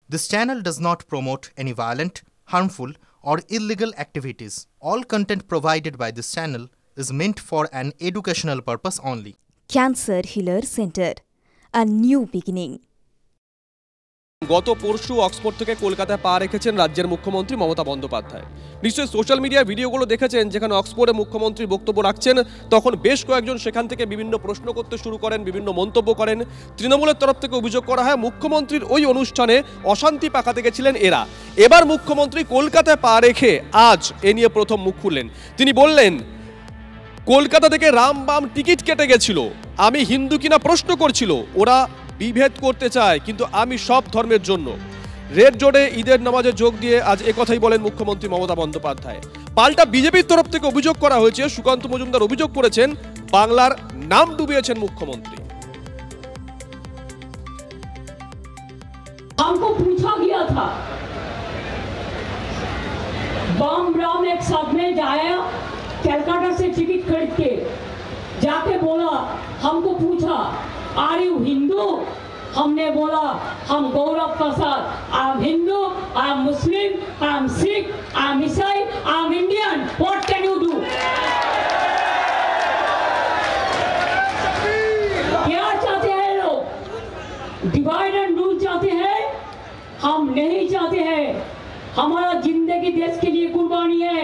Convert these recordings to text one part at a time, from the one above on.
This channel does not promote any violent, harmful, or illegal activities. All content provided by this channel is meant for an educational purpose only. Cancer Healer Center, a new beginning. গত পরশু Oxford থেকে কলকাতায় পা রেখেছেন রাজ্যের মুখ্যমন্ত্রী মমতা বন্দ্যোপাধ্যায়। নিশ্চয়ই social মিডিয়ায় ভিডিওগুলো দেখেছেন, যেখানে অক্সফোর্ডে মুখ্যমন্ত্রী বক্তব্য রাখছেন, তখন বেশ কয়েকজন সেখান থেকে বিভিন্ন প্রশ্ন করতে শুরু করেন, বিভিন্ন মন্তব্য করেন। তৃণমূলের তরফ থেকে অভিযোগ করা হয় মুখ্যমন্ত্রীর ওই অনুষ্ঠানে অশান্তি পাকাতে গেছিলেন এরা। এবার মুখ্যমন্ত্রী কলকাতায় পা রেখে আজ এ নিয়ে প্রথম মুখ খুললেন। তিনি বললেন, কলকাতা থেকে রাম বাম টিকিট কেটে গেছিল, আমি হিন্দু কিনা প্রশ্ন করছিল, ওরা বিভেদ করতে চায়, কিন্তু আমি সব ধর্মের জন্য। রেড রোডে ঈদের নামাজে যোগ দিয়ে আজ একথাই বলেন মুখ্যমন্ত্রী মমতা বন্দ্যোপাধ্যায়। পাল্টা বিজেপির তরফ থেকে অভিযোগ করা হয়েছে, সুকান্ত মজুমদার অভিযোগ করেছেন বাংলার নাম ডুবিয়েছেন মুখ্যমন্ত্রী। हमको पूछा गया था, बम राम एक साथ में जाया कलकत्ता से टिकट खरीद के, जाके बोला, हमको पूछा आर यू हिंदू? हमने बोला हम गौरव के साथ I am Hindu, I am Muslim, I am Sikh, I am ईसाई, I am Indian, what can you do? क्या चाहते हैं लोग? डिवाइड एंड रूल चाहते हैं? हम नहीं चाहते हैं। हमारा जिंदगी देश के लिए कुर्बानी है,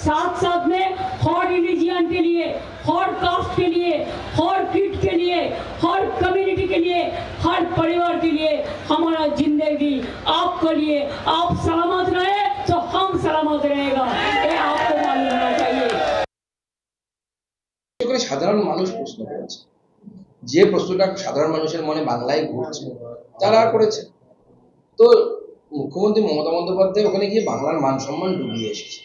साथ साथ में हर रिलीजियन के लिए, हर कास्ट के लिए, हर क्रीड के लिए, हर कम्युनिटी के लिए, हर परिवार के लिए हमारा जिंदगी आपके लिए। आप सलामत रहे तो हम सलामत रहेगा, ये आपको मालूम होना चाहिए। সাধারণ মানুষ প্রশ্ন করেছে, যে প্রশ্নটা সাধারণ মানুষের মনে বাংলায় ঘুরছে তারা করেছে। তো মুখ্যমন্ত্রী মমতা বন্দ্যোপাধ্যায় ওখানে গিয়ে বাংলার মান সম্মান ডুবিয়ে এসেছে।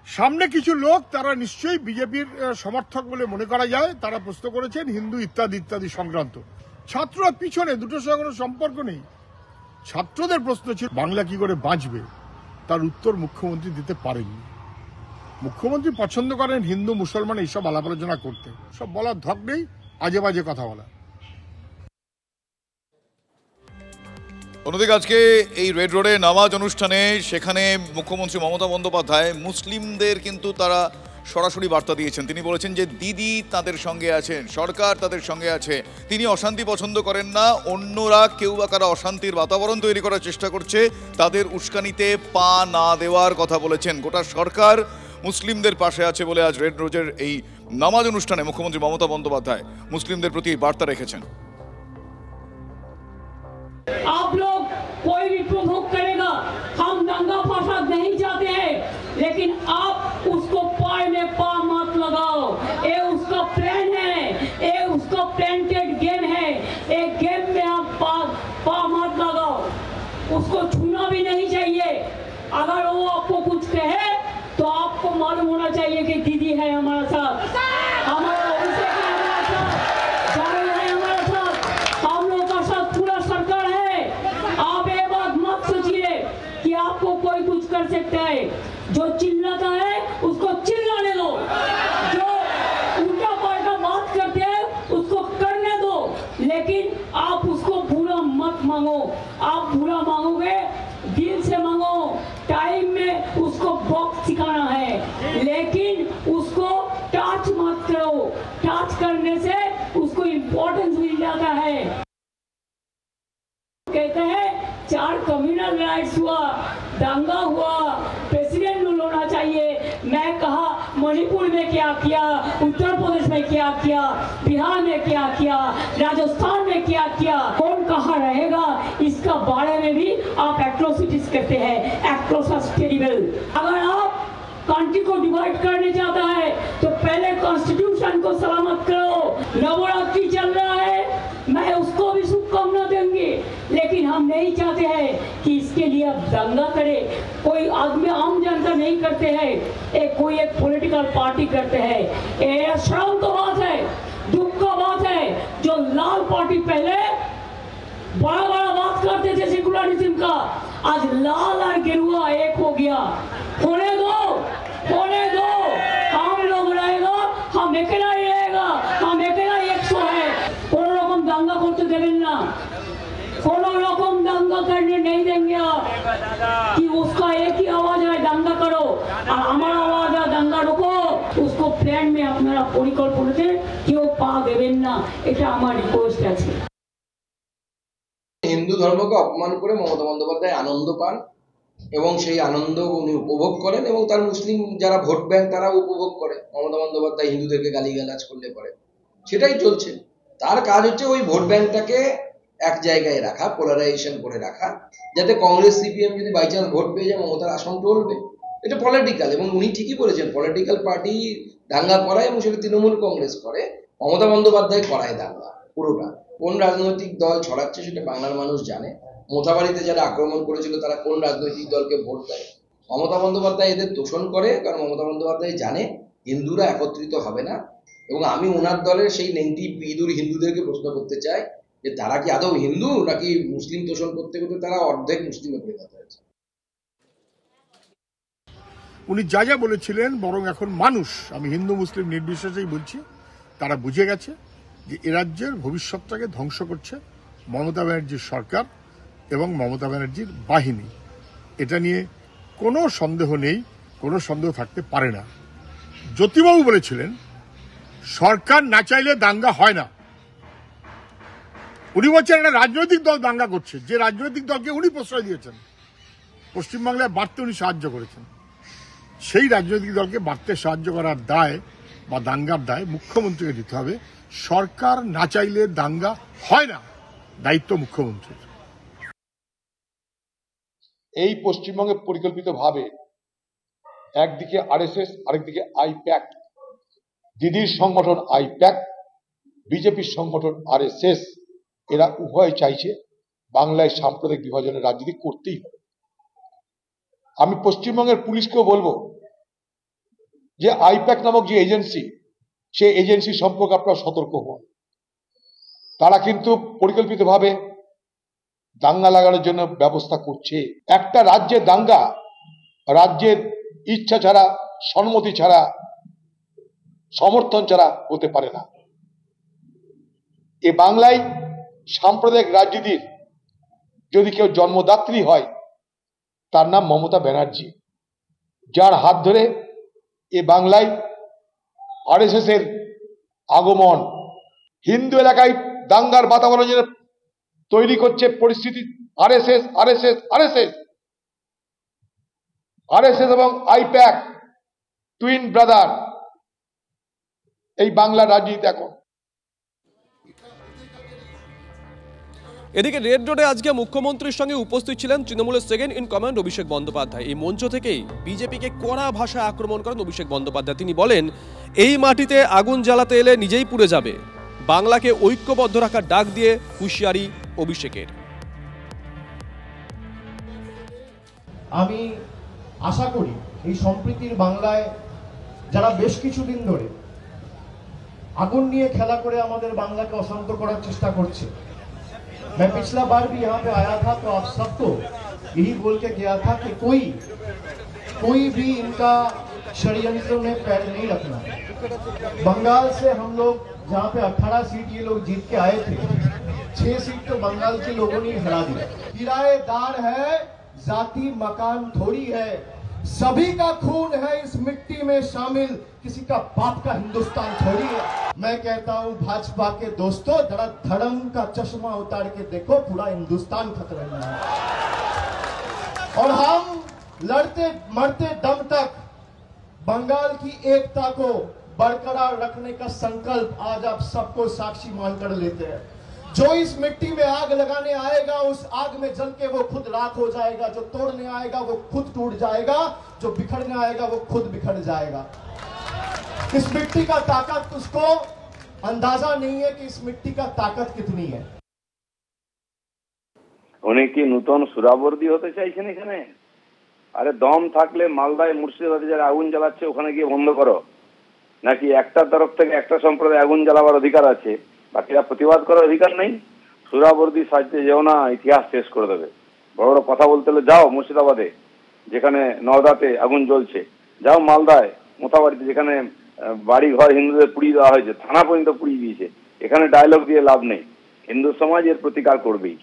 সামনে কিছু লোক, তারা নিশ্চয়ই বিজেপির সমর্থক বলে মনে করা যায়, তারা প্রশ্ন করেছেন হিন্দু ইত্যাদি ইত্যাদি সংক্রান্ত। ছাত্ররা পিছনে, দুটোর সঙ্গে কোনো সম্পর্ক নেই। ছাত্রদের প্রশ্ন ছিল বাংলা কি করে বাঁচবে, তার উত্তর মুখ্যমন্ত্রী দিতে পারেননি। মুখ্যমন্ত্রী পছন্দ করেন হিন্দু মুসলমান এইসব আলাপ আলোচনা করতে, সব বলার ধক নেই, আজে বাজে কথা বলা। অন্যদিকে আজকে এই রেড রোডে নামাজ অনুষ্ঠানে সেখানে মুখ্যমন্ত্রী মমতা বন্দ্যোপাধ্যায় মুসলিমদের কিন্তু তারা সরাসরি বার্তা দিয়েছেন। তিনি বলেছেন যে দিদি তাদের সঙ্গে আছেন, সরকার তাদের সঙ্গে আছে, তিনি অশান্তি পছন্দ করেন না। অন্যরা কেউ বা কারা অশান্তির বাতাবরণ তৈরি করার চেষ্টা করছে, তাদের উস্কানিতে পা না দেওয়ার কথা বলেছেন। গোটা সরকার মুসলিমদের পাশে আছে বলে আজ রেড রোডের এই নামাজ অনুষ্ঠানে মুখ্যমন্ত্রী মমতা বন্দ্যোপাধ্যায় মুসলিমদের প্রতি এই বার্তা রেখেছেন। आप लोग कोई भी प्रोवोक करेगा, हम दंगा फसाद नहीं चाहते हैं, लेकिन आप उसको पाए में पा मत लगाओ। ये उसका प्लान है, ये उसका प्लांटेड गेम है, एक गेम में आप पा मत लगाओ। उसको छूना भी नहीं चाहिए। अगर वो आपको कुछ कहे तो आपको मालूम होना चाहिए कि दीदी है हमारा साथ, हमारा अभिषेक है हमारा साथ, जावेद है हमारा साथ, हम लोग का साथ पूरा सरकार है। आप ये बात मत सोचिए कि आपको कोई कुछ कर सकता है। जो चिल्लाता है उसको चिल्लाने दो, जो उल्टा पलटा बात करते हैं उसको करने दो, लेकिन आप उसको बुरा मत मांगो। आप बुरा मांगोगे, दिल से मांगो, टाइम में उसको बॉक्स सिखाना है, लेकिन उसको टच मत करो। टच करने से उसको इम्पोर्टेंस मिल जाता है। कहते हैं 4 कम्युनल राइट्स हुआ, दंगा हुआ, प्रेसिडेंट रूल होना चाहिए। मैं कहा मणिपुर में क्या किया, उत्तर प्रदेश में क्या किया, बिहार में क्या किया, राजस्थान में क्या किया, कौन कहाँ रहेगा, इसका बारे में भी आप एट्रोसिटीज करते हैं। एट्रोसिस टेरिबल। अगर आप कंट्री को डिवाइड करने चाहता है तो पहले कॉन्स्टिट्यूशन को सलामत करो। नवरात्रि चल रहा है, मैं उसको भी शुभकामना देंगे, लेकिन हम नहीं चाहते हैं कि इसके लिए आप दंगा करे। कोई आदमी, आम जनता नहीं करते हैं, कोई एक पॉलिटिकल पार्टी करते हैं। ये शर्म का बात है, दुख का बात है। जो लाल पार्टी पहले बड़ा बड़ा बात करते थे सेकुलरिज्म का, आज लाल और गेरुआ एक हो गया। होने दो, होने दो। हम लोग रहेगा, हम अकेला ही रहेगा, हम अकेला 100 है। কোনো রকম দাঙ্গা করতে দেবেন না, কোনো करने नहीं देंगे आप कि उसका एक ही आवाज है दंगा करो और हमारा आवाज है दंगा रुको। उसको प्लान में अपना परिकल्पनाते क्यों पा देवें ना, এটা আমার রিকোয়েস্ট আছে। হিন্দু ধর্মকে অপমান করে মমতা বন্দ্যোপাধ্যায় আনন্দ পান এবং সেই আনন্দ উনি উপভোগ করেন এবং তার মুসলিম যারা ভোট ব্যাংক তারাও উপভোগ করে। মমতা বন্দ্যোপাধ্যায় হিন্দুদেরকে গালিগালাজ করলে পরে সেটাই চলছে। তার কাজ হচ্ছে ওই ভোট ব্যাংকটাকে এক জায়গায় রাখা, পোলারাইজেশন করে রাখা, যাতে কংগ্রেস সিপিএম যদি বাই চান্স ভোট পেয়ে যায় মমতার আসন টলবে। এটা পলিটিক্যাল, এবং উনি ঠিকই বলেছেন, পলিটিক্যাল পার্টি দাঙ্গা করায় এবং সেটা তৃণমূল কংগ্রেস করে, মমতা বন্দ্যোপাধ্যায় করায় দাঙ্গা পুরোটা। কোন রাজনৈতিক দল ছড়াচ্ছে সেটা বাংলার মানুষ জানে। মোথাবাড়িতে যারা আক্রমণ করেছিল তারা কোন রাজনৈতিক দলকে ভোট দেয়। মমতা বন্দ্যোপাধ্যায় এদের তোষণ করে, কারণ মমতা বন্দ্যোপাধ্যায় জানে হিন্দুরা একত্রিত হবে না। এবং আমি ওনার দলের সেই নেগেটিভ বিদুর হিন্দুদেরকে প্রশ্ন করতে চাই যে তারা কি আদৌ হিন্দু নাকি মুসলিম তোষণ করতে করতে তারা অর্ধেক মুসলিমে পরিণত হয়েছে। উনি যা যা বলেছিলেন, বরং এখন মানুষ, আমি হিন্দু মুসলিম নির্বিশেষেই বলছি, তারা বুঝে গেছে যে এ রাজ্যের ভবিষ্যৎটাকে ধ্বংস করছে মমতা ব্যানার্জির সরকার এবং মমতা ব্যানার্জির বাহিনী। এটা নিয়ে কোনো সন্দেহ নেই, কোনো সন্দেহ থাকতে পারে না। জ্যোতিবাবু বলেছিলেন সরকার না চাইলে দাঙ্গা হয় না। উনি বলছেন একটা রাজনৈতিক দল দাঙ্গা করছে, যে রাজনৈতিক দলকে উনি প্রশ্রয় দিয়েছেন, পশ্চিমবাংলায় বাড়তে উনি সাহায্য করেছেন, সেই রাজনৈতিক দলকে বাড়তে সাহায্য করার দায় বা দাঙ্গার দায় মুখ্যমন্ত্রীকে দিতে হবে। সরকার না চাইলে দাঙ্গা হয় না, দায়িত্ব মুখ্যমন্ত্রীর। এই পশ্চিমবঙ্গে পরিকল্পিতভাবে একদিকে আরএসএস, আরেকদিকে আইপ্যাক, দিদির সংগঠন আইপ্যাক, বিজেপির সংগঠন আরএসএস, এরা উভয় চাইছে বাংলায় সাম্প্রদায়িক বিভাজনের রাজনীতি করতেই হবে। আমি পশ্চিমবঙ্গের পুলিশকেও বলবো যে আইপ্যাক নামক যে এজেন্সি, সেই এজেন্সি সম্পর্কে আপনারা সতর্ক হন। তারা কিন্তু পরিকল্পিতভাবে দাঙ্গা লাগানোর জন্য ব্যবস্থা করছে। একটা রাজ্যের দাঙ্গা রাজ্যের ইচ্ছা ছাড়া, সম্মতি ছাড়া, সমর্থন ছাড়া হতে পারে না। এ বাংলায় সাম্প্রদায়িক রাজনীতির যদি কেউ জন্মদাত্রী হয় তার নাম মমতা ব্যানার্জি, যার হাত ধরে এ বাংলায় আরএসএস এর আগমন। হিন্দু এলাকায় দাঙ্গার বাতাবরণ তৈরি করছে পরিস্থিতি আরএসএস, আরএসএস, আরএসএস, আরএসএস এবং আইপ্যাক টুইন ব্রাদার এই বাংলার রাজনীতি এখন। এদিকে রেড রোডে আজকে মুখ্যমন্ত্রীর সঙ্গে উপস্থিত ছিলেন তৃণমূলের second in command Abhishek Bandyopadhyay. এই মঞ্চ থেকেই বিজেপিকে কড়া ভাষায় আক্রমণ করেন অভিষেক বন্দ্যোপাধ্যায়। তিনি বলেন, এই মাটিতে আগুন জ্বালাতে এলে নিজেই পুড়ে যাবে। বাংলাকে ঐক্যবদ্ধ রাখার ডাক দিয়ে হুঁশিয়ারি অভিষেকের। আমি আশা করি এই সম্প্রীতির বাংলায় যারা বেশ কিছুদিন ধরে আগুন নিয়ে খেলা করে আমাদের বাংলাকে অশান্ত করার চেষ্টা করছে। मैं पिछला बार भी यहाँ पे आया था तो आप सबको यही बोल के गया था कि कोई भी इनका षड्यंत्र में पैर नहीं रखना। बंगाल से हम लोग जहाँ पे 18 सीट ये लोग जीत के आए थे, 6 सीट तो बंगाल के लोगों ने हरा दिया। किराएदार है, जाति मकान थोड़ी है, सभी का खून है इस मिट्टी में शामिल, किसी का बाप का हिंदुस्तान थोड़ी है। मैं कहता हूं भाजपा के दोस्तों, जरा धर्म का चश्मा उतार के देखो, पूरा हिंदुस्तान खतरे में है। और हम लड़ते मरते दम तक बंगाल की एकता को बरकरार रखने का संकल्प आज आप सबको साक्षी मानकर लेते हैं। जो इस मिट्टी में आग लगाने आएगा, उस आग में जल के वो खुद राख हो जाएगा। जो तोड़ने आएगा वो खुद टूट जाएगा, जो बिखरने आएगा वो खुद बिखर जाएगा। इस मिट्टी का ताकत, उसको अंदाजा नहीं है कि इस मिट्टी का ताकत कितनी है। उन्हें की नूतन सुराबर्दी होते চাইছেন এখানে? আরে দম থাকলে মালদায় মুর্শিদাবাদে যারা আগুন জ্বালাচ্ছে ওখানে গিয়ে বন্ধ করো, নাকি একটা তরফ থেকে একটা সম্প্রদায় আগুন জ্বালাবার অধিকার আছে, বাকিরা প্রতিবাদ করার অধিকার নেই? সুরাবর্দি সাজতে যেও না, ইতিহাস শেষ করে দেবে। বড় বড় কথা বলতে হলে যাও মুর্শিদাবাদে, যেখানে নওদাতে আগুন জ্বলছে, যাও মালদায় মোথাবাড়িতে, যেখানে বাড়ি ঘর হিন্দুদের পুড়িয়ে দেওয়া হয়েছে, থানা পর্যন্ত পুড়িয়ে দিয়েছে। এখানে ডায়লগ দিয়ে লাভ নেই, হিন্দু সমাজ এর প্রতিকার করবেই।